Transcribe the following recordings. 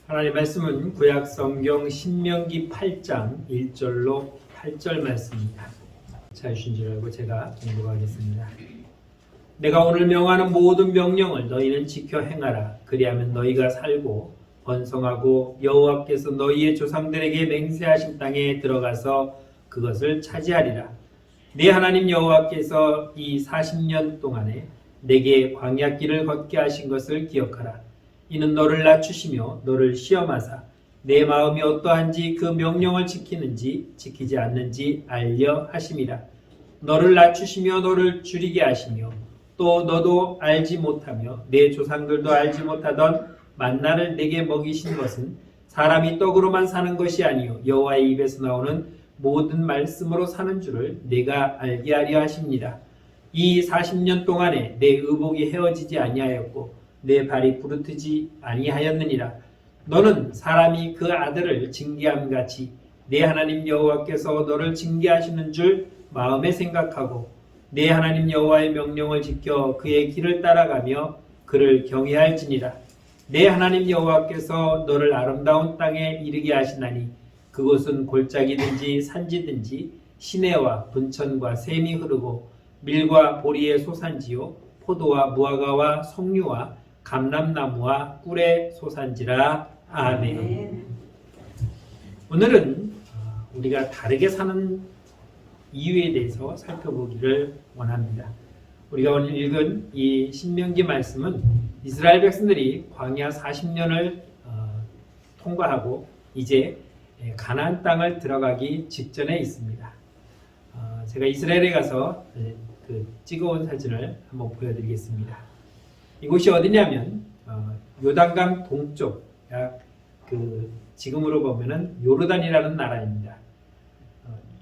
하나님의 말씀은 구약 성경 신명기 8장 1절로 8절 말씀입니다. 찾으신 줄 알고 제가 공부하겠습니다. 내가 오늘 명하는 모든 명령을 너희는 지켜 행하라. 그리하면 너희가 살고 번성하고 여호와께서 너희의 조상들에게 맹세하신 땅에 들어가서 그것을 차지하리라. 네 하나님 여호와께서 이 40년 동안에 내게 광야길을 걷게 하신 것을 기억하라. 이는 너를 낮추시며 너를 시험하사 내 마음이 어떠한지 그 명령을 지키는지 지키지 않는지 알려 하심이라. 너를 낮추시며 너를 줄이게 하시며 또 너도 알지 못하며 내 조상들도 알지 못하던 만나를 내게 먹이신 것은 사람이 떡으로만 사는 것이 아니요 여호와의 입에서 나오는 모든 말씀으로 사는 줄을 내가 알게 하려 하십니다. 이 40년 동안에 내 의복이 헤어지지 아니하였고 내 발이 부르트지 아니하였느니라. 너는 사람이 그 아들을 징계함 같이 내 하나님 여호와께서 너를 징계하시는 줄 마음에 생각하고 내 하나님 여호와의 명령을 지켜 그의 길을 따라가며 그를 경외할지니라. 내 하나님 여호와께서 너를 아름다운 땅에 이르게 하시나니 그곳은 골짜기든지 산지든지 시내와 분천과 샘이 흐르고 밀과 보리의 소산지요 포도와 무화과와 석류와 감람나무와 꿀의 소산지라. 아멘. 오늘은 우리가 다르게 사는 이유에 대해서 살펴보기를 원합니다. 우리가 오늘 읽은 이 신명기 말씀은 이스라엘 백성들이 광야 40년을 통과하고 이제 가나안 땅을 들어가기 직전에 있습니다. 제가 이스라엘에 가서 찍어온 사진을 한번 보여드리겠습니다. 이곳이 어디냐면 요단강 동쪽, 약 지금으로 보면은 요르단이라는 나라입니다.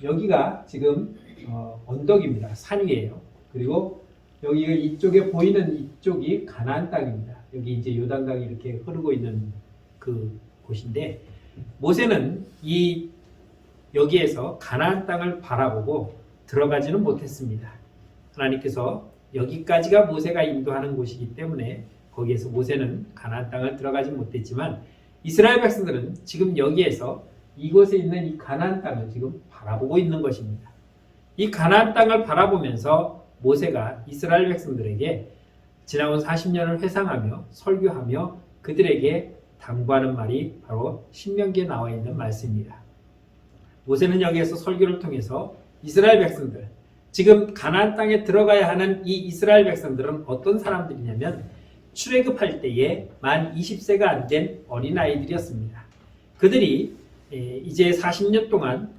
여기가 지금 언덕입니다. 산 위에요. 그리고 여기 이쪽에 보이는 이쪽이 가나안 땅입니다. 여기 이제 요단강이 이렇게 흐르고 있는 그 곳인데 모세는 여기에서 가나안 땅을 바라보고 들어가지는 못했습니다. 하나님께서 여기까지가 모세가 인도하는 곳이기 때문에 거기에서 모세는 가나안 땅을 들어가지 못했지만 이스라엘 백성들은 지금 여기에서 이곳에 있는 이 가나안 땅을 지금 바라보고 있는 것입니다. 이 가나안 땅을 바라보면서 모세가 이스라엘 백성들에게 지나온 40년을 회상하며 설교하며 그들에게 당부하는 말이 바로 신명기에 나와 있는 말씀입니다. 모세는 여기에서 설교를 통해서 이스라엘 백성들, 지금 가나안 땅에 들어가야 하는 이 이스라엘 백성들은 어떤 사람들이냐면 출애굽할 때에 만 20세가 안 된 어린아이들이었습니다. 그들이 이제 40년 동안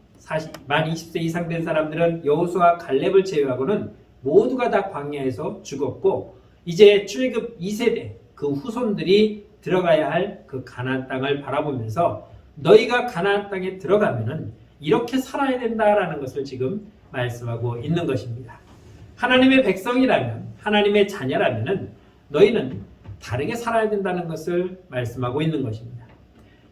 만 20세 이상 된 사람들은 여호수아 갈렙을 제외하고는 모두가 다 광야에서 죽었고 이제 출애굽 2세대 그 후손들이 들어가야 할 그 가나안 땅을 바라보면서 너희가 가나안 땅에 들어가면은 이렇게 살아야 된다라는 것을 지금 말씀하고 있는 것입니다. 하나님의 백성이라면, 하나님의 자녀라면은 너희는 다르게 살아야 된다는 것을 말씀하고 있는 것입니다.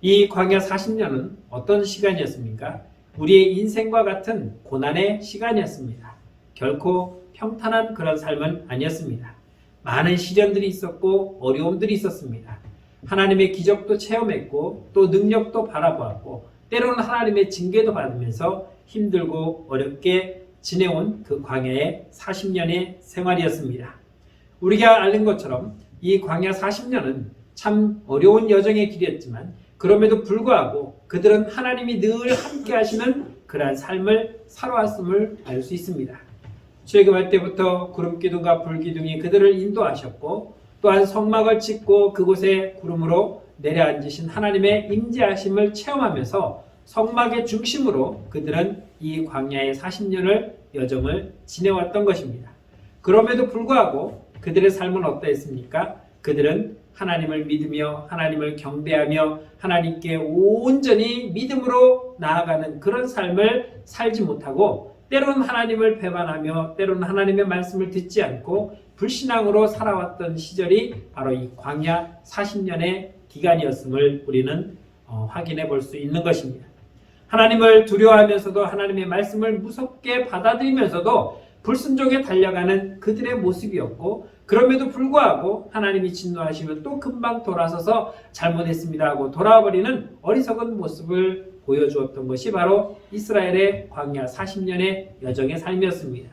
이 광야 40년은 어떤 시간이었습니까? 우리의 인생과 같은 고난의 시간이었습니다. 결코 평탄한 그런 삶은 아니었습니다. 많은 시련들이 있었고 어려움들이 있었습니다. 하나님의 기적도 체험했고 또 능력도 바라보았고 때로는 하나님의 징계도 받으면서 힘들고 어렵게 지내온 그 광야의 40년의 생활이었습니다. 우리가 아는 것처럼 이 광야 40년은 참 어려운 여정의 길이었지만 그럼에도 불구하고 그들은 하나님이 늘 함께 하시는 그러한 삶을 살아왔음을 알 수 있습니다. 출애굽할 때부터 구름기둥과 불기둥이 그들을 인도하셨고 또한 성막을 짓고 그곳에 구름으로 내려앉으신 하나님의 임재하심을 체험하면서 성막의 중심으로 그들은 이 광야의 40년을 여정을 지내왔던 것입니다. 그럼에도 불구하고 그들의 삶은 어떠했습니까? 그들은 하나님을 믿으며 하나님을 경배하며 하나님께 온전히 믿음으로 나아가는 그런 삶을 살지 못하고 때로는 하나님을 배반하며 때로는 하나님의 말씀을 듣지 않고 불신앙으로 살아왔던 시절이 바로 이 광야 40년의 기간이었음을 우리는 확인해 볼 수 있는 것입니다. 하나님을 두려워하면서도 하나님의 말씀을 무섭게 받아들이면서도 불순종에 달려가는 그들의 모습이었고 그럼에도 불구하고 하나님이 진노하시면 또 금방 돌아서서 잘못했습니다 하고 돌아와버리는 어리석은 모습을 보여주었던 것이 바로 이스라엘의 광야 40년의 여정의 삶이었습니다.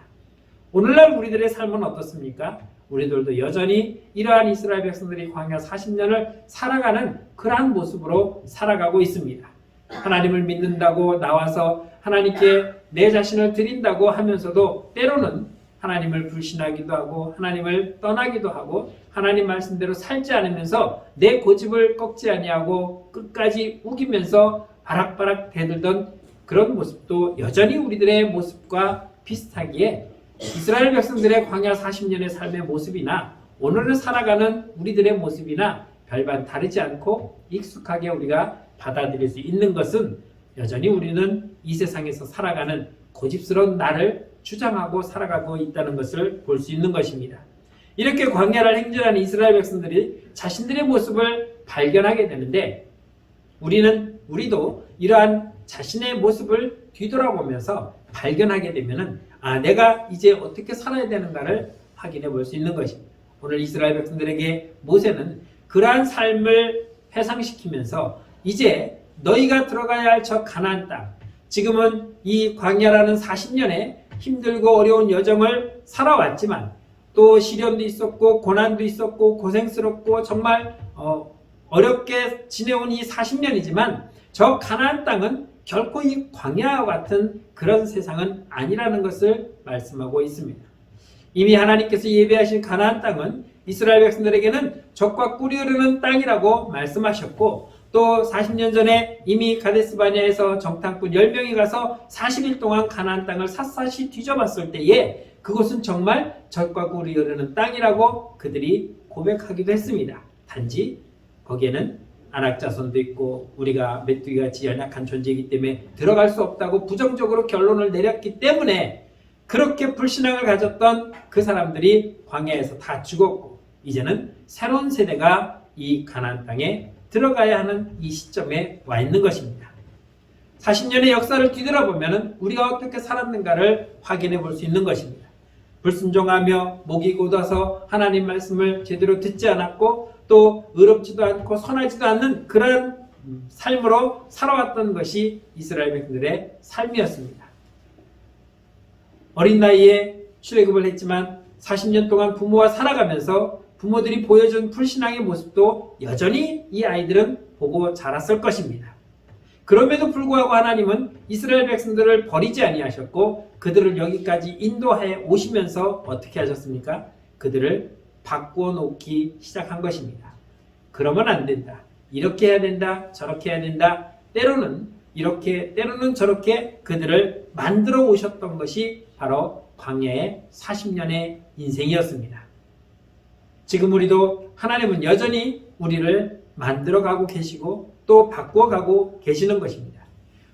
오늘날 우리들의 삶은 어떻습니까? 우리들도 여전히 이러한 이스라엘 백성들이 광야 40년을 살아가는 그러한 모습으로 살아가고 있습니다. 하나님을 믿는다고 나와서 하나님께 내 자신을 드린다고 하면서도 때로는 하나님을 불신하기도 하고 하나님을 떠나기도 하고 하나님 말씀대로 살지 않으면서 내 고집을 꺾지 아니하고 끝까지 우기면서 바락바락 대들던 그런 모습도 여전히 우리들의 모습과 비슷하기에 이스라엘 백성들의 광야 40년의 삶의 모습이나 오늘을 살아가는 우리들의 모습이나 별반 다르지 않고 익숙하게 우리가 받아들일 수 있는 것은 여전히 우리는 이 세상에서 살아가는 고집스러운 나를 주장하고 살아가고 있다는 것을 볼 수 있는 것입니다. 이렇게 광야를 행진하는 이스라엘 백성들이 자신들의 모습을 발견하게 되는데 우리도 이러한 자신의 모습을 뒤돌아보면서 발견하게 되면은 내가 이제 어떻게 살아야 되는가를 확인해 볼 수 있는 것입니다. 오늘 이스라엘 백성들에게 모세는 그러한 삶을 회상시키면서 이제 너희가 들어가야 할 저 가나안 땅, 지금은 이 광야라는 40년의 힘들고 어려운 여정을 살아왔지만 또 시련도 있었고 고난도 있었고 고생스럽고 정말 어렵게 지내온 이 40년이지만 저 가나안 땅은 결코 이 광야와 같은 그런 세상은 아니라는 것을 말씀하고 있습니다. 이미 하나님께서 예비하신 가나안 땅은 이스라엘 백성들에게는 젖과 꿀이 흐르는 땅이라고 말씀하셨고 또 40년 전에 이미 가데스 바네아에서 정탐꾼 10명이 가서 40일 동안 가나안 땅을 샅샅이 뒤져봤을 때에 그곳은 정말 젖과 꿀이 흐르는 땅이라고 그들이 고백하기도 했습니다. 단지 거기에는 안악자손도 있고 우리가 메뚜기같이 연약한 존재이기 때문에 들어갈 수 없다고 부정적으로 결론을 내렸기 때문에 그렇게 불신앙을 가졌던 그 사람들이 광야에서 다 죽었고 이제는 새로운 세대가 이 가나안 땅에 들어가야 하는 이 시점에 와 있는 것입니다. 40년의 역사를 뒤돌아보면 우리가 어떻게 살았는가를 확인해 볼 수 있는 것입니다. 불순종하며 목이 곧아서 하나님 말씀을 제대로 듣지 않았고 또 의롭지도 않고 선하지도 않는 그런 삶으로 살아왔던 것이 이스라엘 백성들의 삶이었습니다. 어린 나이에 출애굽을 했지만 40년 동안 부모와 살아가면서 부모들이 보여준 불신앙의 모습도 여전히 이 아이들은 보고 자랐을 것입니다. 그럼에도 불구하고 하나님은 이스라엘 백성들을 버리지 아니하셨고 그들을 여기까지 인도해 오시면서 어떻게 하셨습니까? 그들을 바꾸어 놓기 시작한 것입니다. 그러면 안 된다. 이렇게 해야 된다. 저렇게 해야 된다. 때로는 이렇게 때로는 저렇게 그들을 만들어 오셨던 것이 바로 광야의 40년의 인생이었습니다. 지금 우리도 하나님은 여전히 우리를 만들어가고 계시고 또 바꾸어가고 계시는 것입니다.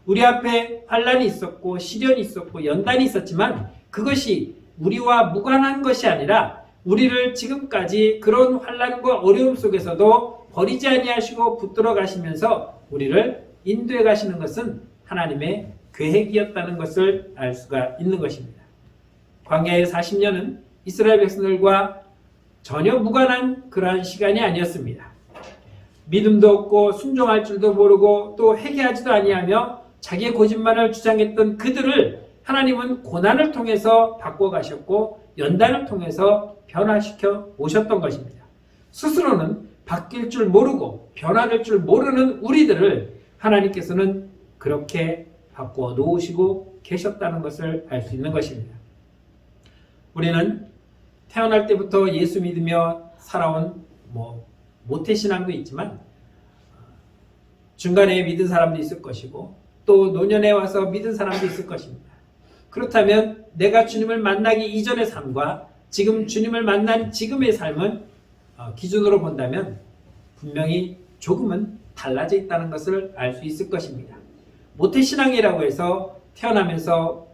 우리 앞에 환난이 있었고 시련이 있었고 연단이 있었지만 그것이 우리와 무관한 것이 아니라 우리를 지금까지 그런 환난과 어려움 속에서도 버리지 아니하시고 붙들어 가시면서 우리를 인도해 가시는 것은 하나님의 계획이었다는 것을 알 수가 있는 것입니다. 광야의 40년은 이스라엘 백성들과 전혀 무관한 그러한 시간이 아니었습니다. 믿음도 없고 순종할 줄도 모르고 또 회개하지도 아니하며 자기의 거짓말을 주장했던 그들을 하나님은 고난을 통해서 바꿔가셨고 연단을 통해서 변화시켜 오셨던 것입니다. 스스로는 바뀔 줄 모르고 변화될 줄 모르는 우리들을 하나님께서는 그렇게 바꾸어 놓으시고 계셨다는 것을 알 수 있는 것입니다. 우리는 태어날 때부터 예수 믿으며 살아온 모태신앙도 있지만 중간에 믿은 사람도 있을 것이고 또 노년에 와서 믿은 사람도 있을 것입니다. 그렇다면 내가 주님을 만나기 이전의 삶과 지금 주님을 만난 지금의 삶은 기준으로 본다면 분명히 조금은 달라져 있다는 것을 알 수 있을 것입니다. 모태신앙이라고 해서 태어나면서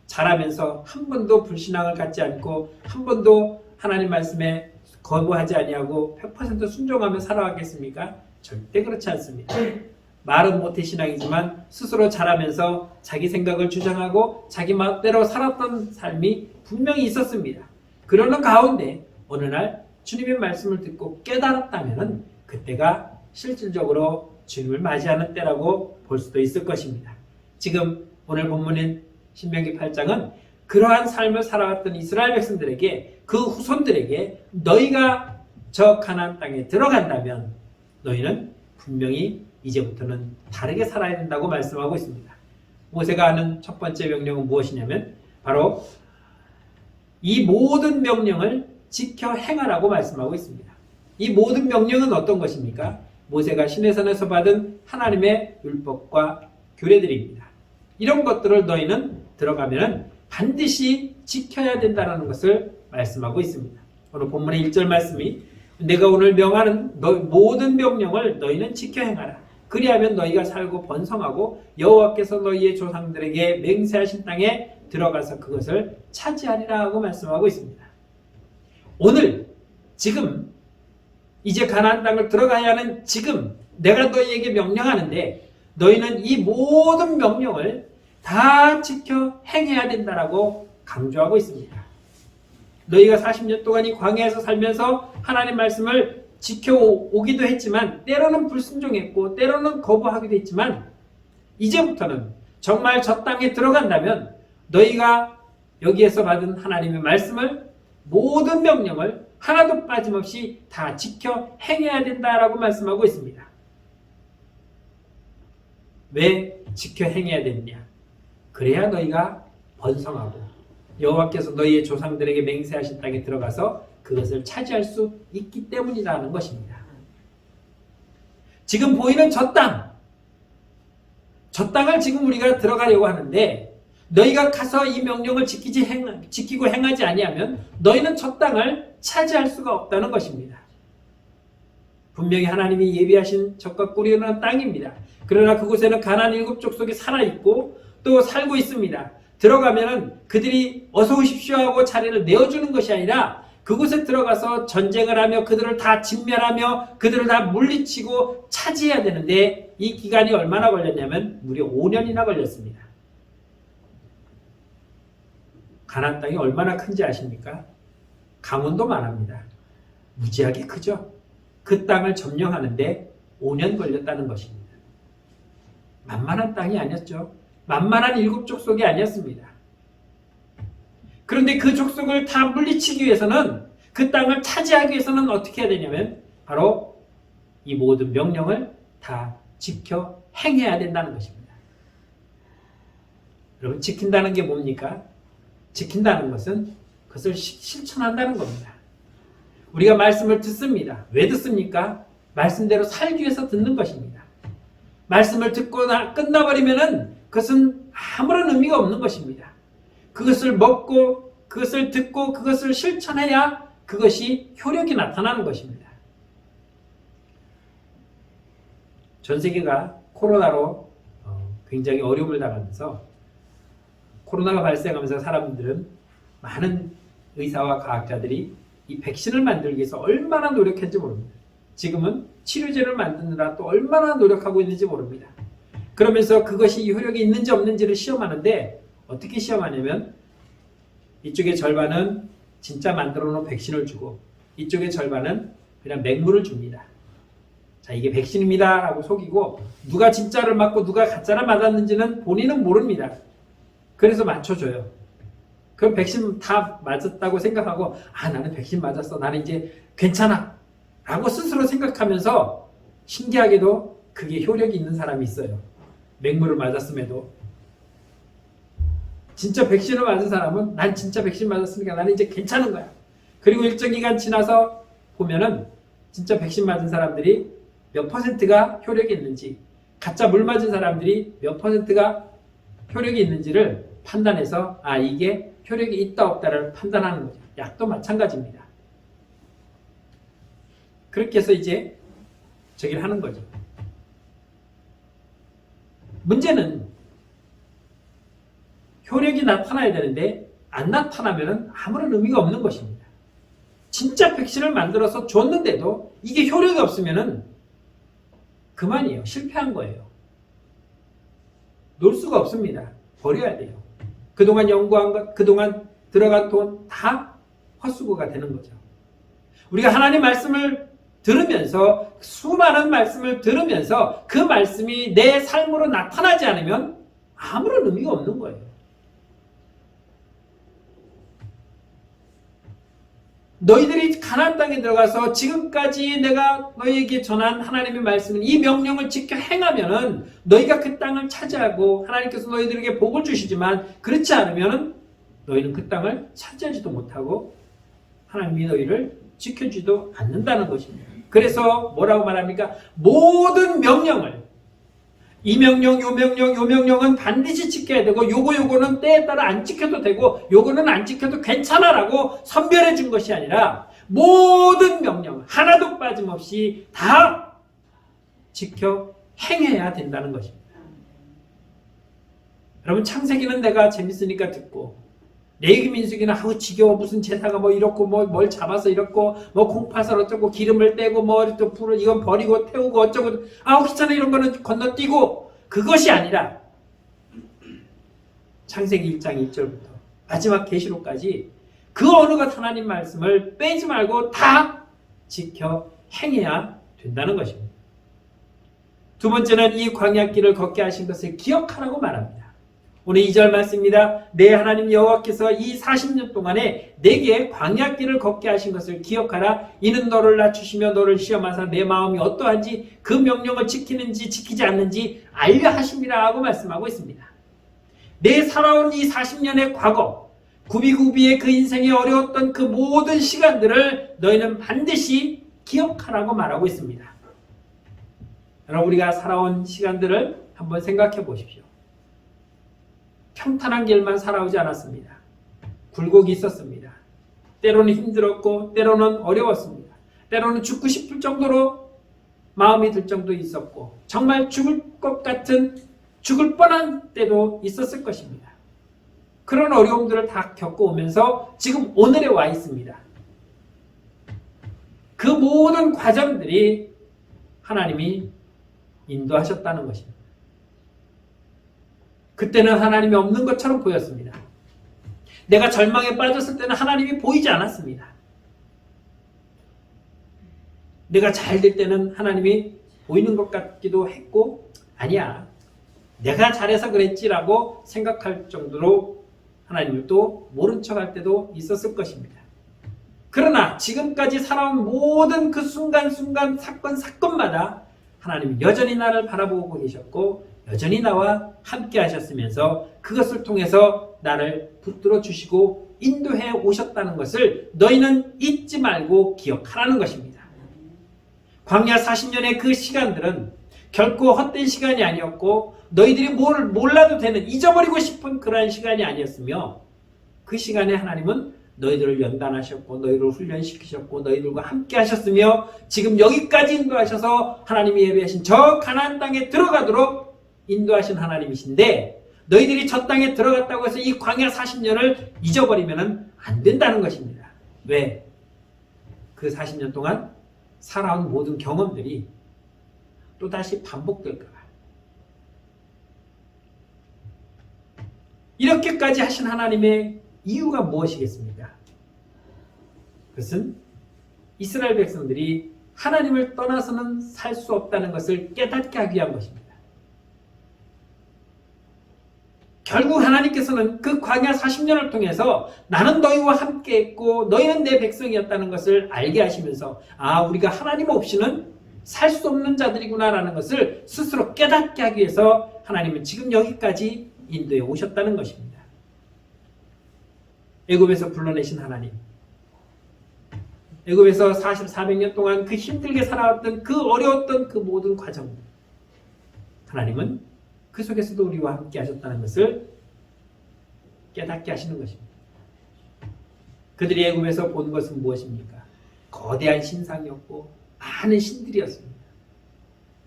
자라면서 한 번도 불신앙을 갖지 않고 한 번도 하나님 말씀에 거부하지 아니하고 100% 순종하며 살아왔겠습니까? 절대 그렇지 않습니다. 말은 모태신앙이지만 스스로 자라면서 자기 생각을 주장하고 자기 마음대로 살았던 삶이 분명히 있었습니다. 그러는 가운데 어느 날 주님의 말씀을 듣고 깨달았다면 그때가 실질적으로 주님을 맞이하는 때라고 볼 수도 있을 것입니다. 지금 오늘 본문인 신명기 8장은 그러한 삶을 살아왔던 이스라엘 백성들에게, 그 후손들에게 너희가 저 가나안 땅에 들어간다면 너희는 분명히 이제부터는 다르게 살아야 된다고 말씀하고 있습니다. 모세가 하는 첫 번째 명령은 무엇이냐면 바로 이 모든 명령을 지켜 행하라고 말씀하고 있습니다. 이 모든 명령은 어떤 것입니까? 모세가 시내산에서 받은 하나님의 율법과 규례들입니다. 이런 것들을 너희는 들어가면 반드시 지켜야 된다는 것을 말씀하고 있습니다. 오늘 본문의 1절 말씀이 내가 오늘 명하는 모든 명령을 너희는 지켜 행하라. 그리하면 너희가 살고 번성하고 여호와께서 너희의 조상들에게 맹세하신 땅에 들어가서 그것을 차지하리라 하고 말씀하고 있습니다. 오늘 지금 이제 가나안 땅을 들어가야 하는 지금 내가 너희에게 명령하는데 너희는 이 모든 명령을 다 지켜 행해야 된다라고 강조하고 있습니다. 너희가 40년 동안 이 광야에서 살면서 하나님 말씀을 지켜오기도 했지만 때로는 불순종했고 때로는 거부하기도 했지만 이제부터는 정말 저 땅에 들어간다면 너희가 여기에서 받은 하나님의 말씀을 모든 명령을 하나도 빠짐없이 다 지켜 행해야 된다라고 말씀하고 있습니다. 왜 지켜 행해야 되느냐? 그래야 너희가 번성하고 여호와께서 너희의 조상들에게 맹세하신 땅에 들어가서 그것을 차지할 수 있기 때문이라는 것입니다. 지금 보이는 저 땅을 지금 우리가 들어가려고 하는데 너희가 가서 이 명령을 지키고 행하지 아니하면 너희는 저 땅을 차지할 수가 없다는 것입니다. 분명히 하나님이 예비하신 젖과 꿀이 흐르는 땅입니다. 그러나 그곳에는 가나안 7족속이 살아있고 또 살고 있습니다. 들어가면은 그들이 어서 오십시오 하고 자리를 내어주는 것이 아니라 그곳에 들어가서 전쟁을 하며 그들을 다 진멸하며 그들을 다 물리치고 차지해야 되는데 이 기간이 얼마나 걸렸냐면 무려 5년이나 걸렸습니다. 가나안 땅이 얼마나 큰지 아십니까? 강원도만 합니다. 무지하게 크죠? 그 땅을 점령하는데 5년 걸렸다는 것입니다. 만만한 땅이 아니었죠. 만만한 7족속이 아니었습니다. 그런데 그 족속을 다 물리치기 위해서는 그 땅을 차지하기 위해서는 어떻게 해야 되냐면 바로 이 모든 명령을 다 지켜 행해야 된다는 것입니다. 여러분 지킨다는 게 뭡니까? 지킨다는 것은 그것을 실천한다는 겁니다. 우리가 말씀을 듣습니다. 왜 듣습니까? 말씀대로 살기 위해서 듣는 것입니다. 말씀을 듣고 끝나버리면은 그것은 아무런 의미가 없는 것입니다. 그것을 먹고 그것을 듣고 그것을 실천해야 그것이 효력이 나타나는 것입니다. 전 세계가 코로나로 굉장히 어려움을 당하면서 코로나가 발생하면서 사람들은 많은 의사와 과학자들이 이 백신을 만들기 위해서 얼마나 노력했는지 모릅니다. 지금은 치료제를 만드느라 또 얼마나 노력하고 있는지 모릅니다. 그러면서 그것이 효력이 있는지 없는지를 시험하는데 어떻게 시험하냐면 이쪽의 절반은 진짜 만들어 놓은 백신을 주고 이쪽의 절반은 그냥 맹물을 줍니다. 자, 이게 백신입니다 라고 속이고 누가 진짜를 맞고 누가 가짜를 맞았는지는 본인은 모릅니다. 그래서 맞춰줘요. 그럼 백신 다 맞았다고 생각하고 나는 백신 맞았어. 나는 이제 괜찮아 라고 스스로 생각하면서 신기하게도 그게 효력이 있는 사람이 있어요. 맹물을 맞았음에도. 진짜 백신을 맞은 사람은 난 진짜 백신 맞았으니까 나는 이제 괜찮은 거야. 그리고 일정 기간 지나서 보면은 진짜 백신 맞은 사람들이 몇 퍼센트가 효력이 있는지, 가짜 물 맞은 사람들이 몇 퍼센트가 효력이 있는지를 판단해서 이게 효력이 있다 없다를 판단하는 거죠. 약도 마찬가지입니다. 그렇게 해서 이제 저기를 하는 거죠. 문제는 효력이 나타나야 되는데 안 나타나면 아무런 의미가 없는 것입니다. 진짜 백신을 만들어서 줬는데도 이게 효력이 없으면 그만이에요. 실패한 거예요. 놀 수가 없습니다. 버려야 돼요. 그동안 연구한 것, 그동안 들어간 돈 다 헛수고가 되는 거죠. 우리가 하나님 말씀을 들으면서 수많은 말씀을 들으면서 그 말씀이 내 삶으로 나타나지 않으면 아무런 의미가 없는 거예요. 너희들이 가나안 땅에 들어가서 지금까지 내가 너희에게 전한 하나님의 말씀은 이 명령을 지켜 행하면은 너희가 그 땅을 차지하고 하나님께서 너희들에게 복을 주시지만 그렇지 않으면은 너희는 그 땅을 차지하지도 못하고 하나님이 너희를 지켜주지도 않는다는 것입니다. 그래서 뭐라고 말합니까? 모든 명령을 이 명령, 요 명령, 요 명령은 반드시 지켜야 되고 요거는 때에 따라 안 지켜도 되고 요거는 안 지켜도 괜찮아라고 선별해 준 것이 아니라 모든 명령 하나도 빠짐없이 다 지켜 행해야 된다는 것입니다. 여러분 창세기는 내가 재밌으니까 듣고 레위기민수기는 아우 지겨워 무슨 제사가 뭐 이렇고 뭐 뭘 잡아서 이렇고 뭐 콩팥을 어쩌고 기름을 떼고 뭐 또 불을 이건 버리고 태우고 어쩌고 아우 귀찮아 이런 거는 건너뛰고 그것이 아니라 창세기 1장 1절부터 마지막 계시록까지 그 어느 것 하나님 말씀을 빼지 말고 다 지켜 행해야 된다는 것입니다. 두 번째는 이 광야길을 걷게 하신 것을 기억하라고 말합니다. 오늘 2절 말씀입니다. 내 하나님 여호와께서 이 40년 동안에 내게 광야길을 걷게 하신 것을 기억하라. 이는 너를 낮추시며 너를 시험하사 내 마음이 어떠한지 그 명령을 지키는지 지키지 않는지 알려 하심이라 하고 말씀하고 있습니다. 내 살아온 이 40년의 과거 구비구비의 그 인생이 어려웠던 그 모든 시간들을 너희는 반드시 기억하라고 말하고 있습니다. 여러분 우리가 살아온 시간들을 한번 생각해 보십시오. 평탄한 길만 살아오지 않았습니다. 굴곡이 있었습니다. 때로는 힘들었고 때로는 어려웠습니다. 때로는 죽고 싶을 정도로 마음이 들 정도 있었고 정말 죽을 것 같은 죽을 뻔한 때도 있었을 것입니다. 그런 어려움들을 다 겪어오면서 지금 오늘에 와 있습니다. 그 모든 과정들이 하나님이 인도하셨다는 것입니다. 그때는 하나님이 없는 것처럼 보였습니다. 내가 절망에 빠졌을 때는 하나님이 보이지 않았습니다. 내가 잘 될 때는 하나님이 보이는 것 같기도 했고 아니야 내가 잘해서 그랬지라고 생각할 정도로 하나님을 또 모른 척할 때도 있었을 것입니다. 그러나 지금까지 살아온 모든 그 순간순간 사건마다 하나님이 여전히 나를 바라보고 계셨고 여전히 나와 함께 하셨으면서 그것을 통해서 나를 붙들어 주시고 인도해 오셨다는 것을 너희는 잊지 말고 기억하라는 것입니다. 광야 40년의 그 시간들은 결코 헛된 시간이 아니었고 너희들이 뭘 몰라도 되는 잊어버리고 싶은 그러한 시간이 아니었으며 그 시간에 하나님은 너희들을 연단하셨고 너희를 훈련시키셨고 너희들과 함께 하셨으며 지금 여기까지 인도하셔서 하나님이 예배하신 저 가나안 땅에 들어가도록 인도하신 하나님이신데 너희들이 저 땅에 들어갔다고 해서 이 광야 40년을 잊어버리면 안 된다는 것입니다. 왜? 그 40년 동안 살아온 모든 경험들이 또다시 반복될까 봐. 이렇게까지 하신 하나님의 이유가 무엇이겠습니까? 그것은 이스라엘 백성들이 하나님을 떠나서는 살 수 없다는 것을 깨닫게 하기 위한 것입니다. 결국 하나님께서는 그 광야 40년을 통해서 나는 너희와 함께 했고 너희는 내 백성이었다는 것을 알게 하시면서 아 우리가 하나님 없이는 살 수 없는 자들이구나라는 것을 스스로 깨닫게 하기 위해서 하나님은 지금 여기까지 인도해 오셨다는 것입니다. 애굽에서 불러내신 하나님, 애굽에서 400년 동안 그 힘들게 살아왔던 그 어려웠던 그 모든 과정들 하나님은 그 속에서도 우리와 함께 하셨다는 것을 깨닫게 하시는 것입니다. 그들이 애굽에서 본 것은 무엇입니까? 거대한 신상이었고 많은 신들이었습니다.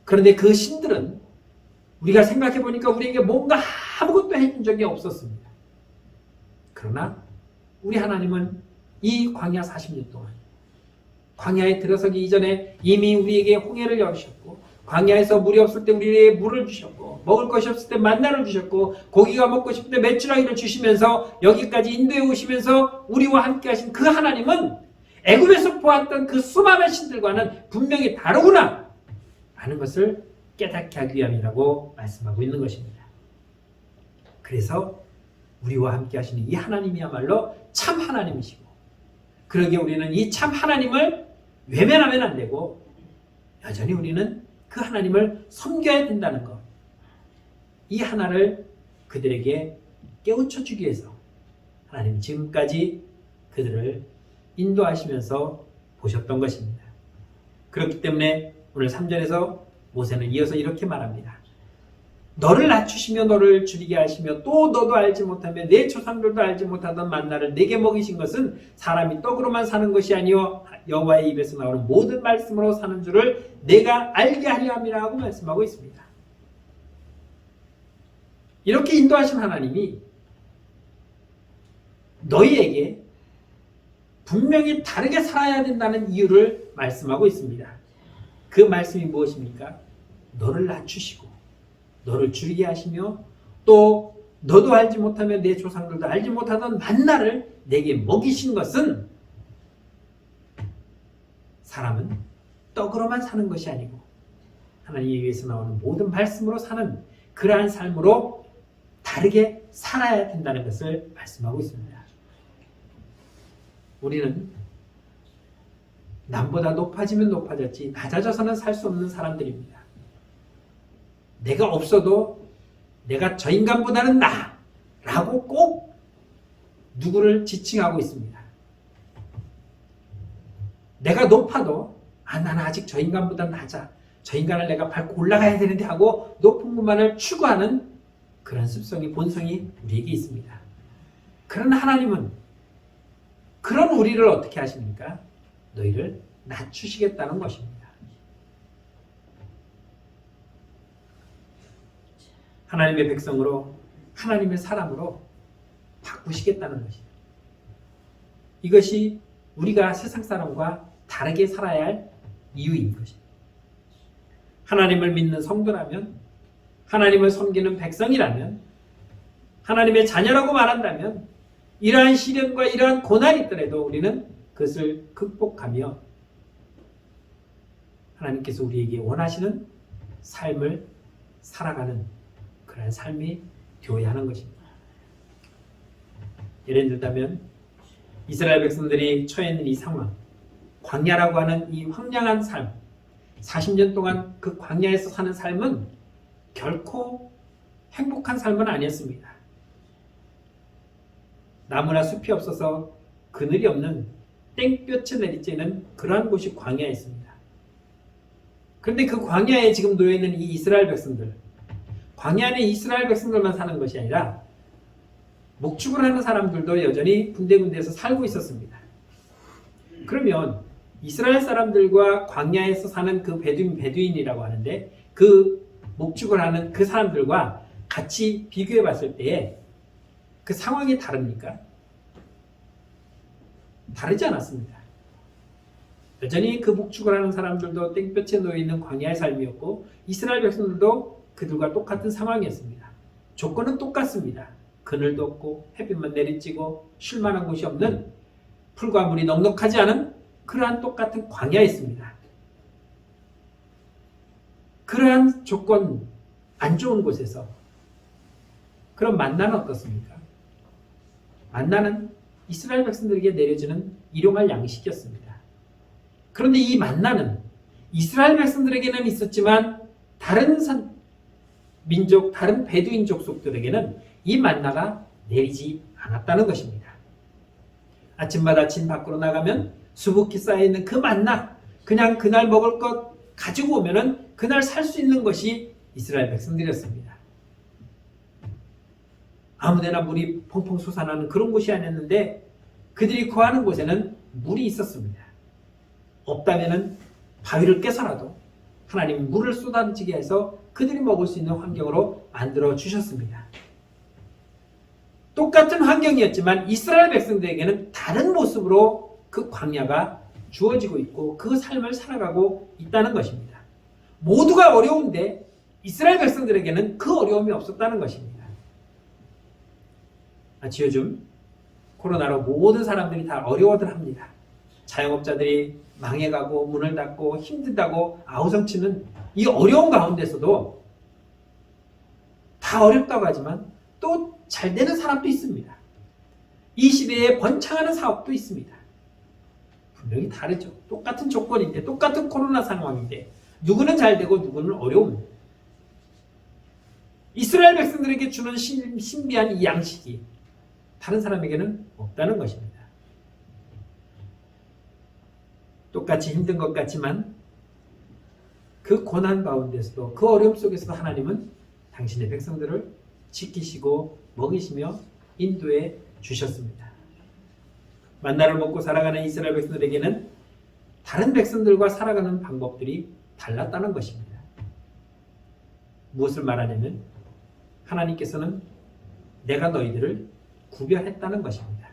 그런데 그 신들은 우리가 생각해 보니까 우리에게 뭔가 아무것도 해준 적이 없었습니다. 그러나 우리 하나님은 이 광야 40년 동안 광야에 들어서기 이전에 이미 우리에게 홍해를 열으셨고 광야에서 물이 없을 때 우리에게 물을 주셨고 먹을 것이 없을 때 만나를 주셨고 고기가 먹고 싶을 때 메추라기를 주시면서 여기까지 인도해 오시면서 우리와 함께 하신 그 하나님은 애굽에서 보았던 그 수많은 신들과는 분명히 다르구나 하는 것을 깨닫게 하기 위함이라고 말씀하고 있는 것입니다. 그래서 우리와 함께 하시는 이 하나님이야말로 참 하나님이시고, 그러기에 우리는 이 참 하나님을 외면하면 안 되고 여전히 우리는 그 하나님을 섬겨야 된다는 것, 이 하나를 그들에게 깨우쳐 주기 위해서 하나님 지금까지 그들을 인도하시면서 보셨던 것입니다. 그렇기 때문에 오늘 3절에서 모세는 이어서 이렇게 말합니다. 너를 낮추시며 너를 줄이게 하시며 또 너도 알지 못하며 내 조상들도 알지 못하던 만나를 내게 먹이신 것은 사람이 떡으로만 사는 것이 아니요 여호와의 입에서 나오는 모든 말씀으로 사는 줄을 내가 알게 하려 함이라 하고 말씀하고 있습니다. 이렇게 인도하신 하나님이 너희에게 분명히 다르게 살아야 된다는 이유를 말씀하고 있습니다. 그 말씀이 무엇입니까? 너를 낮추시고 너를 줄이게 하시며 또 너도 알지 못하며 내 조상들도 알지 못하던 만나를 내게 먹이신 것은 사람은 떡으로만 사는 것이 아니고 하나님의 입에서 나오는 모든 말씀으로 사는 그러한 삶으로 다르게 살아야 된다는 것을 말씀하고 있습니다. 우리는 남보다 높아지면 높아졌지 낮아져서는 살 수 없는 사람들입니다. 내가 없어도 내가 저 인간보다는 나라고 꼭 누구를 지칭하고 있습니다. 내가 높아도 나는 아직 저 인간보다 낮아. 저 인간을 내가 밟고 올라가야 되는데 하고 높은 것만을 추구하는 그런 습성이 본성이 우리에게 있습니다. 그러나 하나님은 그런 우리를 어떻게 하십니까? 너희를 낮추시겠다는 것입니다. 하나님의 백성으로 하나님의 사람으로 바꾸시겠다는 것입니다. 이것이 우리가 세상 사람과 다르게 살아야 할 이유인 것입니다. 하나님을 믿는 성도라면, 하나님을 섬기는 백성이라면, 하나님의 자녀라고 말한다면 이러한 시련과 이러한 고난이 있더라도 우리는 그것을 극복하며 하나님께서 우리에게 원하시는 삶을 살아가는 그런 삶이 되어야 하는 것입니다. 예를 들자면 이스라엘 백성들이 처해 있는 이 상황, 광야라고 하는 이 황량한 삶, 40년 동안 그 광야에서 사는 삶은 결코 행복한 삶은 아니었습니다. 나무나 숲이 없어서 그늘이 없는 땡볕에 내리쬐는 그러한 곳이 광야였습니다. 그런데 그 광야에 지금 놓여있는 이 이스라엘 백성들, 광야 안에 이스라엘 백성들만 사는 것이 아니라 목축을 하는 사람들도 여전히 군데군데에서 살고 있었습니다. 그러면 이스라엘 사람들과 광야에서 사는 그 베두인이라고 하는데 그 목축을 하는 그 사람들과 같이 비교해 봤을 때에 그 상황이 다릅니까? 다르지 않았습니다. 여전히 그 목축을 하는 사람들도 땡볕에 놓여있는 광야의 삶이었고 이스라엘 백성들도 그들과 똑같은 상황이었습니다. 조건은 똑같습니다. 그늘도 없고 햇빛만 내리쬐고 쉴만한 곳이 없는 풀과 물이 넉넉하지 않은 그러한 똑같은 광야였습니다. 그러한 조건 안 좋은 곳에서 그럼 만나는 어떻습니까? 만나는 이스라엘 백성들에게 내려지는 일용할 양식이었습니다. 그런데 이 만나는 이스라엘 백성들에게는 있었지만 다른 민족, 다른 베두인 족속들에게는 이 만나가 내리지 않았다는 것입니다. 아침마다 진 밖으로 나가면 수북히 쌓여있는 그 만나, 그냥 그날 먹을 것 가지고 오면은 그날 살 수 있는 것이 이스라엘 백성들이었습니다. 아무데나 물이 펑펑 솟아나는 그런 곳이 아니었는데 그들이 거하는 곳에는 물이 있었습니다. 없다면은 바위를 깨서라도 하나님 물을 쏟아지게 해서 그들이 먹을 수 있는 환경으로 만들어 주셨습니다. 똑같은 환경이었지만 이스라엘 백성들에게는 다른 모습으로 그 광야가 주어지고 있고 그 삶을 살아가고 있다는 것입니다. 모두가 어려운데 이스라엘 백성들에게는 그 어려움이 없었다는 것입니다. 마치 요즘 코로나로 모든 사람들이 다 어려워들 합니다. 자영업자들이 망해가고 문을 닫고 힘들다고 아우성치는 이 어려운 가운데서도 다 어렵다고 하지만 또 잘 되는 사람도 있습니다. 이 시대에 번창하는 사업도 있습니다. 분명히 다르죠. 똑같은 조건인데, 똑같은 코로나 상황인데 누구는 잘 되고 누구는 어려운, 이스라엘 백성들에게 주는 신비한 이 양식이 다른 사람에게는 없다는 것입니다. 똑같이 힘든 것 같지만 그 고난 가운데서도, 그 어려움 속에서도 하나님은 당신의 백성들을 지키시고 먹이시며 인도해 주셨습니다. 만나를 먹고 살아가는 이스라엘 백성들에게는 다른 백성들과 살아가는 방법들이 달랐다는 것입니다. 무엇을 말하냐면 하나님께서는 내가 너희들을 구별했다는 것입니다.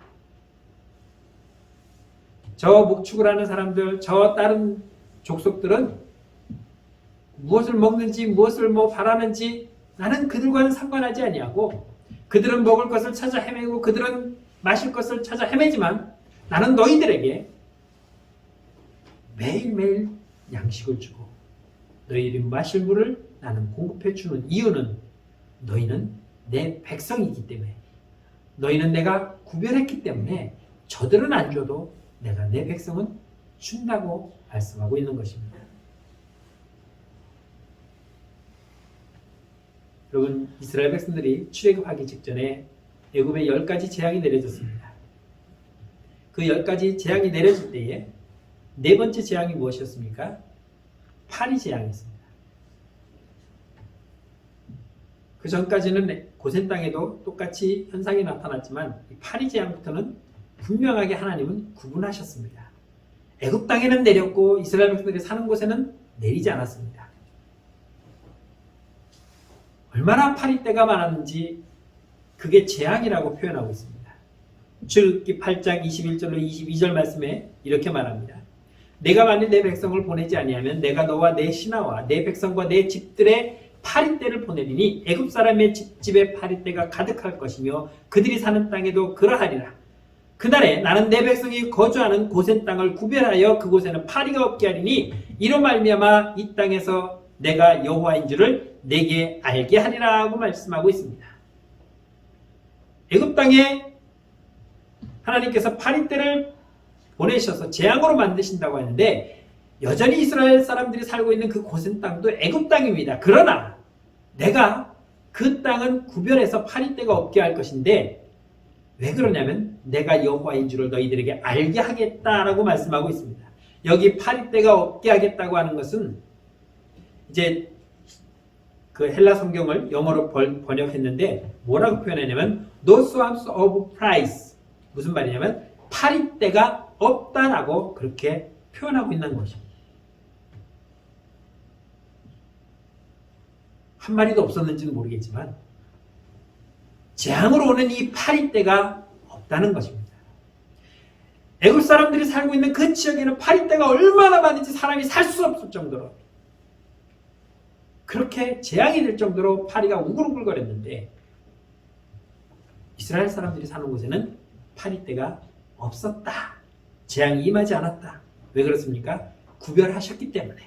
저 목축을 하는 사람들, 저 다른 족속들은 무엇을 먹는지, 무엇을 바라는지 나는 그들과는 상관하지 아니하고, 그들은 먹을 것을 찾아 헤매고 그들은 마실 것을 찾아 헤매지만 나는 너희들에게 매일매일 양식을 주고 너희들이 마실 물을 나는 공급해 주는 이유는 너희는 내 백성이기 때문에, 너희는 내가 구별했기 때문에 저들은 안 줘도 내가 내 백성은 준다고 말씀하고 있는 것입니다. 여러분, 이스라엘 백성들이 출애굽하기 직전에 애굽에 10가지 재앙이 내려졌습니다. 그 10가지 재앙이 내려질 때에 네 번째 재앙이 무엇이었습니까? 파리 재앙이었습니다. 그 전까지는 고센 땅에도 똑같이 현상이 나타났지만 이 파리 재앙부터는 분명하게 하나님은 구분하셨습니다. 애굽 땅에는 내렸고 이스라엘 백성들이 사는 곳에는 내리지 않았습니다. 얼마나 파리 때가 많았는지 그게 재앙이라고 표현하고 있습니다. 출애굽기 8장 21절로 22절 말씀에 이렇게 말합니다. 내가 만일 내 백성을 보내지 아니하면 내가 너와 내 신하와 내 백성과 내 집들의 파리떼를 보내리니 애굽 사람의 집집에 파리떼가 가득할 것이며 그들이 사는 땅에도 그러하리라. 그날에 나는 내 백성이 거주하는 고센 땅을 구별하여 그곳에는 파리가 없게 하리니 이로 말미암아 이 땅에서 내가 여호와인 줄을 내게 알게 하리라고 말씀하고 있습니다. 애굽 땅에 하나님께서 파리떼를 보내셔서 재앙으로 만드신다고 하는데 여전히 이스라엘 사람들이 살고 있는 그 고센 땅도 애굽 땅입니다. 그러나 내가 그 땅은 구별해서 파리떼가 없게 할 것인데 왜 그러냐면 내가 여호와인 줄을 너희들에게 알게 하겠다라고 말씀하고 있습니다. 여기 파리떼가 없게 하겠다고 하는 것은 이제 그 헬라 성경을 영어로 번역했는데 뭐라고 표현하냐면 no swarms of flies, 무슨 말이냐면 파리떼가 없다라고 그렇게 표현하고 있는 것입니다. 한 마리도 없었는지는 모르겠지만 재앙으로 오는 이 파리떼가 없다는 것입니다. 애굽 사람들이 살고 있는 그 지역에는 파리떼가 얼마나 많은지 사람이 살 수 없을 정도로 그렇게 재앙이 될 정도로 파리가 우글우글거렸는데 이스라엘 사람들이 사는 곳에는 파리떼가 없었다. 재앙이 임하지 않았다. 왜 그렇습니까? 구별하셨기 때문에.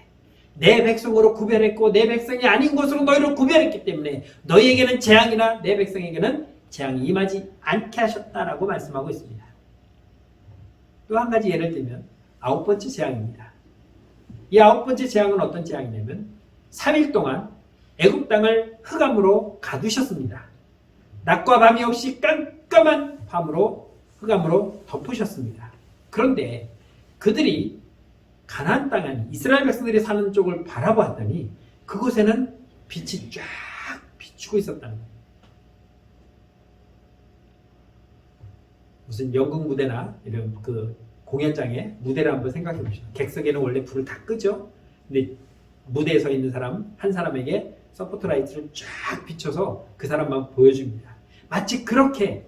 내 백성으로 구별했고 내 백성이 아닌 것으로 너희를 구별했기 때문에 너희에게는 재앙이나 내 백성에게는 재앙이 임하지 않게 하셨다라고 말씀하고 있습니다. 또 한 가지 예를 들면 9번째 재앙입니다. 이 9번째 재앙은 어떤 재앙이냐면 3일 동안 애굽 땅을 흑암으로 가두셨습니다. 낮과 밤이 없이 깜깜한 밤으로 흑암으로 덮으셨습니다. 그런데 그들이 가나안 땅 안 이스라엘 백성들이 사는 쪽을 바라보았더니 그곳에는 빛이 쫙 비추고 있었다는 거예요. 무슨 연극 무대나 이런 그 공연장의 무대를 한번 생각해 보시죠. 객석에는 원래 불을 다 끄죠. 근데 무대에 서 있는 사람 한 사람에게 서포트 라이트를 쫙 비춰서 그 사람만 보여줍니다. 마치 그렇게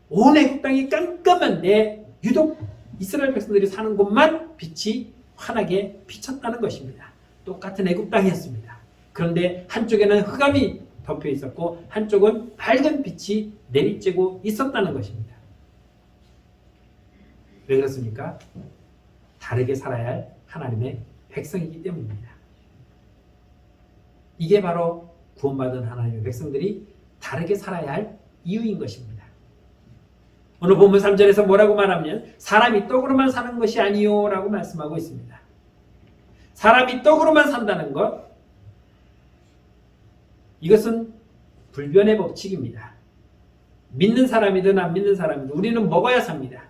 온 애굽 땅이 깜깜한데 유독 이스라엘 백성들이 사는 곳만 빛이 환하게 비쳤다는 것입니다. 똑같은 애굽 땅이었습니다. 그런데 한쪽에는 흑암이 덮여 있었고 한쪽은 밝은 빛이 내리쬐고 있었다는 것입니다. 왜 그렇습니까? 다르게 살아야 할 하나님의 백성이기 때문입니다. 이게 바로 구원받은 하나님의 백성들이 다르게 살아야 할 이유인 것입니다. 오늘 본문 3절에서 뭐라고 말하면 사람이 떡으로만 사는 것이 아니요 라고 말씀하고 있습니다. 사람이 떡으로만 산다는 것, 이것은 불변의 법칙입니다. 믿는 사람이든 안 믿는 사람이든 우리는 먹어야 삽니다.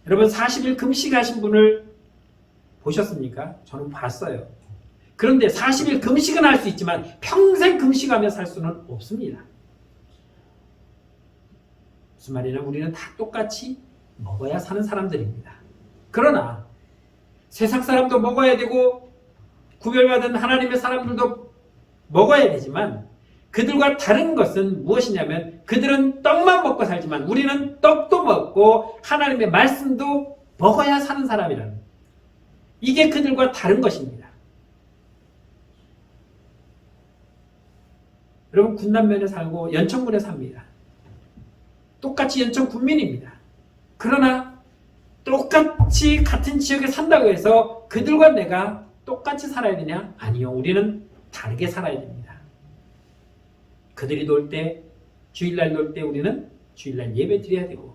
여러분 40일 금식하신 분을 보셨습니까? 저는 봤어요. 그런데 40일 금식은 할 수 있지만 평생 금식하며 살 수는 없습니다. 무슨 말이냐면 우리는 다 똑같이 먹어야 사는 사람들입니다. 그러나 세상 사람도 먹어야 되고 구별받은 하나님의 사람들도 먹어야 되지만 그들과 다른 것은 무엇이냐면 그들은 떡만 먹고 살지만 우리는 떡도 먹고 하나님의 말씀도 먹어야 사는 사람이라는, 이게 그들과 다른 것입니다. 여러분 군남면에 살고 연천군에 삽니다. 똑같이 연천 군민입니다. 그러나 똑같이 같은 지역에 산다고 해서 그들과 내가 똑같이 살아야 되냐? 아니요. 우리는 다르게 살아야 됩니다. 그들이 놀 때, 주일날 놀 때 우리는 주일날 예배 드려야 되고,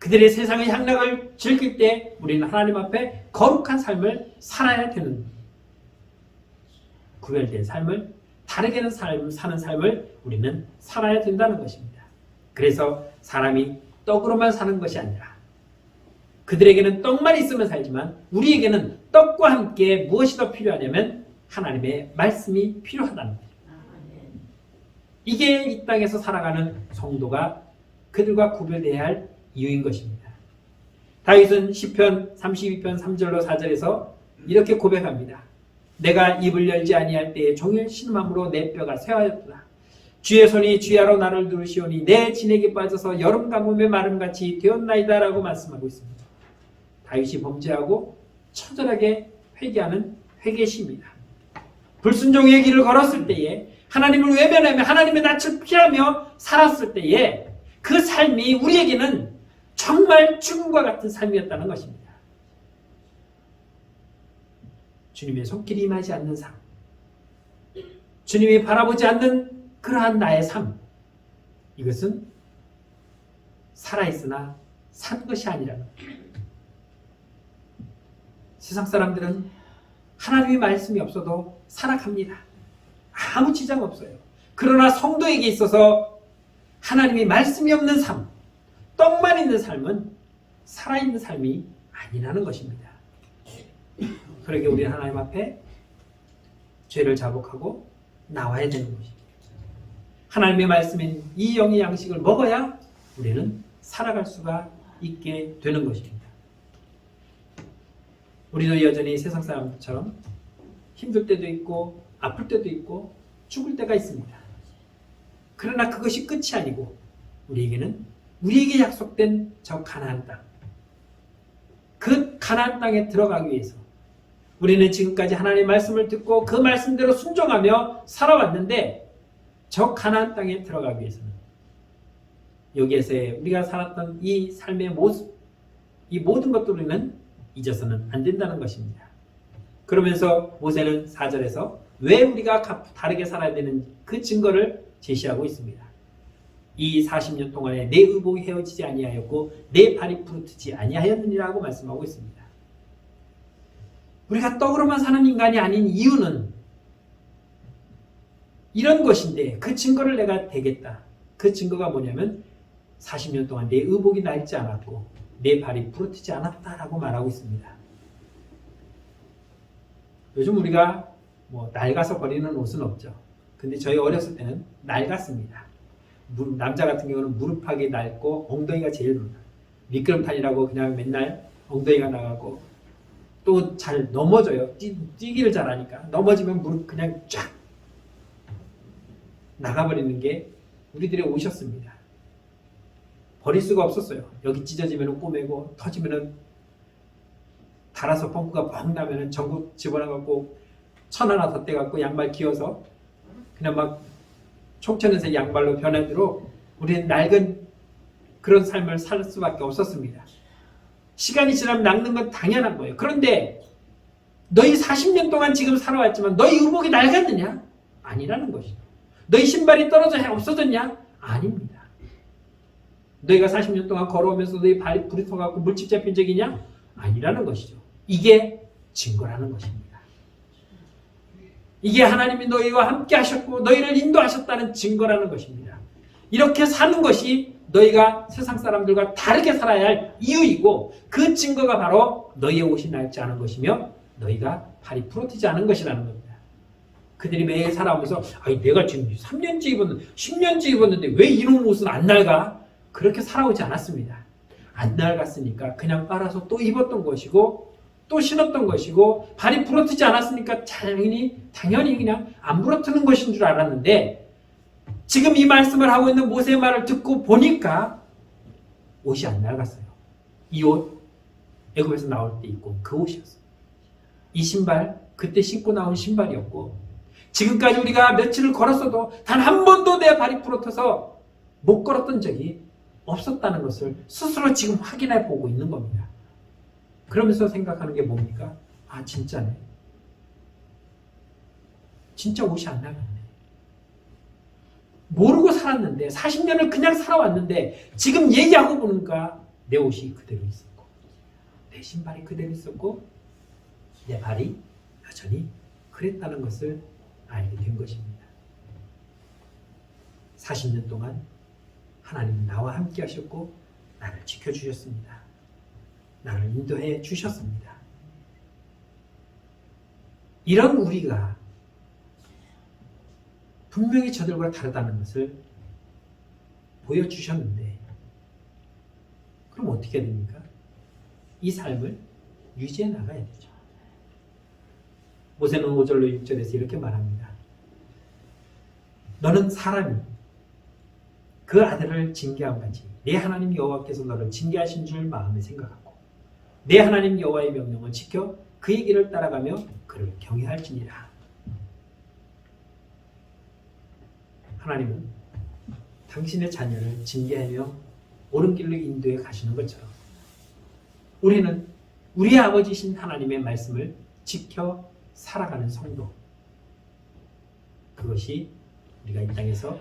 그들의 세상의 향락을 즐길 때 우리는 하나님 앞에 거룩한 삶을 살아야 되는, 구별된 삶을, 다르게 사는 삶을 우리는 살아야 된다는 것입니다. 그래서 사람이 떡으로만 사는 것이 아니라 그들에게는 떡만 있으면 살지만 우리에게는 떡과 함께 무엇이 더 필요하냐면 하나님의 말씀이 필요하다는 거예요. 이게 이 땅에서 살아가는 성도가 그들과 구별되어야 할 이유인 것입니다. 다윗은 시편 32편 3절로 4절에서 이렇게 고백합니다. 내가 입을 열지 아니할 때에 종일 신음함으로 내 뼈가 쇠하였도다. 주의 손이 주야로 나를 누르시오니 내 진액이 빠져서 여름 가뭄의 마름같이 되었나이다 라고 말씀하고 있습니다. 다윗이 범죄하고 처절하게 회개하는 회개시입니다. 불순종의 길을 걸었을 때에, 하나님을 외면하며 하나님의 낯을 피하며 살았을 때에 그 삶이 우리에게는 정말 죽음과 같은 삶이었다는 것입니다. 주님의 손길이 임하지 않는 삶, 주님이 바라보지 않는 그러한 나의 삶, 이것은 살아있으나 산 것이 아니라는 거예요. 세상 사람들은 하나님의 말씀이 없어도 살아갑니다. 아무 지장 없어요. 그러나 성도에게 있어서 하나님의 말씀이 없는 삶, 떡만 있는 삶은 살아있는 삶이 아니라는 것입니다. 그러게 우리는 하나님 앞에 죄를 자복하고 나와야 되는 것입니다. 하나님의 말씀인 이 영의 양식을 먹어야 우리는 살아갈 수가 있게 되는 것입니다. 우리도 여전히 세상 사람들처럼 힘들 때도 있고 아플 때도 있고 죽을 때가 있습니다. 그러나 그것이 끝이 아니고 우리에게는 우리에게 약속된 저 가나안 땅, 그 가나안 땅에 들어가기 위해서 우리는 지금까지 하나님의 말씀을 듣고 그 말씀대로 순종하며 살아왔는데 저 가나안 땅에 들어가기 위해서는 여기에서의 우리가 살았던 이 삶의 모습, 이 모든 것들은 잊어서는 안 된다는 것입니다. 그러면서 모세는 4절에서 왜 우리가 다르게 살아야 되는 그 증거를 제시하고 있습니다. 이 40년 동안에 내 의복이 헤어지지 아니하였고 내 발이 부르트지 아니하였느니라고 말씀하고 있습니다. 우리가 떡으로만 사는 인간이 아닌 이유는 이런 것인데, 그 증거를 내가 대겠다. 그 증거가 뭐냐면 40년 동안 내 의복이 낡지 않았고 내 발이 부르트지 않았다라고 말하고 있습니다. 요즘 우리가 낡아서 버리는 옷은 없죠. 근데 저희 어렸을 때는 낡았습니다. 남자 같은 경우는 무릎팍이 낡고 엉덩이가 제일 미끄럼탄이라고 그냥 맨날 엉덩이가 나가고 또 잘 넘어져요. 뛰기를 잘하니까 넘어지면 무릎 그냥 쫙 나가버리는 게 우리들의 옷이었습니다. 버릴 수가 없었어요. 여기 찢어지면 꼬매고 터지면 달아서 펑크가 뻥 나면 전국 집어넣어갖고 천 하나 덧대갖고 양말 끼워서 그냥 막 총천연색 양말로 변하도록 우리는 낡은 그런 삶을 살 수밖에 없었습니다. 시간이 지나면 낡는 건 당연한 거예요. 그런데 너희 40년 동안 지금 살아왔지만 너희 의복이 낡았느냐? 아니라는 것이죠. 너희 신발이 떨어져 없어졌냐? 아닙니다. 너희가 40년 동안 걸어오면서 너희 발이 불이 터갖고 물집 잡힌 적이냐? 아니라는 것이죠. 이게 증거라는 것입니다. 이게 하나님이 너희와 함께 하셨고 너희를 인도하셨다는 증거라는 것입니다. 이렇게 사는 것이 너희가 세상 사람들과 다르게 살아야 할 이유이고 그 증거가 바로 너희의 옷이 낡지 않은 것이며 너희가 발이 부러지지 않은 것이라는 겁니다. 그들이 매일 살아오면서 아니 내가 지금 3년째 입었는데 10년째 입었는데 왜 이런 옷은 안 낡아? 그렇게 살아오지 않았습니다. 안 낡았으니까 그냥 빨아서 또 입었던 것이고 또 신었던 것이고 발이 부러지지 않았으니까 당연히 그냥 안 부러뜨는 것인 줄 알았는데 지금 이 말씀을 하고 있는 모세의 말을 듣고 보니까 옷이 안 낡았어요. 이 옷 애굽에서 나올 때 입고 그 옷이었어요. 이 신발 그때 신고 나온 신발이었고 지금까지 우리가 며칠을 걸었어도 단 한 번도 내 발이 부러져서 못 걸었던 적이 없었다는 것을 스스로 지금 확인해 보고 있는 겁니다. 그러면서 생각하는 게 뭡니까? 아 진짜네. 진짜 옷이 안 낡았네. 모르고 살았는데 40년을 그냥 살아왔는데 지금 얘기하고 보니까 내 옷이 그대로 있었고 내 신발이 그대로 있었고 내 발이 여전히 그랬다는 것을 알게 된 것입니다. 40년 동안 하나님은 나와 함께 하셨고 나를 지켜주셨습니다. 나를 인도해 주셨습니다. 이런 우리가 분명히 저들과 다르다는 것을 보여주셨는데 그럼 어떻게 됩니까? 이 삶을 유지해 나가야 되죠. 모세는 5절로 6절에서 이렇게 말합니다. 너는 사람이 그 아들을 징계한 같이 내 하나님 여호와께서 너를 징계하신 줄 마음에 생각하고 내 하나님 여호와의 명령을 지켜 그의 길을 따라가며 그를 경외할지니라. 하나님은 당신의 자녀를 징계하며 옳은 길로 인도해 가시는 것처럼 우리는 우리의 아버지신 하나님의 말씀을 지켜 살아가는 성도, 그것이 우리가 이 땅에서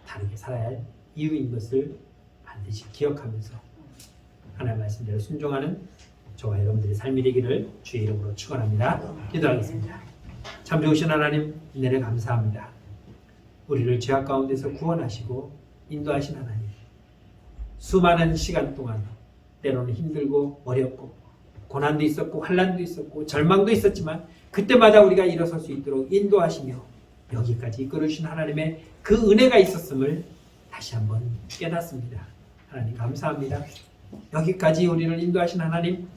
다르게 살아야 할 이유인 것을 반드시 기억하면서 하나님의 말씀대로 순종하는 저와 여러분들의 삶이 되기를 주의 이름으로 축원합니다. 기도하겠습니다. 참 좋으신 하나님, 은혜를 감사합니다. 우리를 죄악 가운데서 구원하시고 인도하신 하나님, 수많은 시간 동안 때로는 힘들고 어렵고 고난도 있었고 환난도 있었고 절망도 있었지만 그때마다 우리가 일어설 수 있도록 인도하시며 여기까지 이끌어주신 하나님의 그 은혜가 있었음을 다시 한번 깨닫습니다. 하나님 감사합니다. 여기까지 우리를 인도하신 하나님,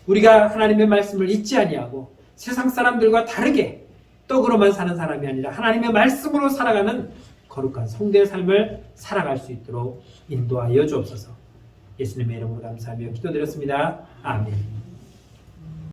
우리가 하나님의 말씀을 잊지 아니하고 세상 사람들과 다르게 떡으로만 사는 사람이 아니라 하나님의 말씀으로 살아가는 거룩한 성도의 삶을 살아갈 수 있도록 인도하여 주옵소서. 예수님의 이름으로 감사하며 기도드렸습니다. 아멘.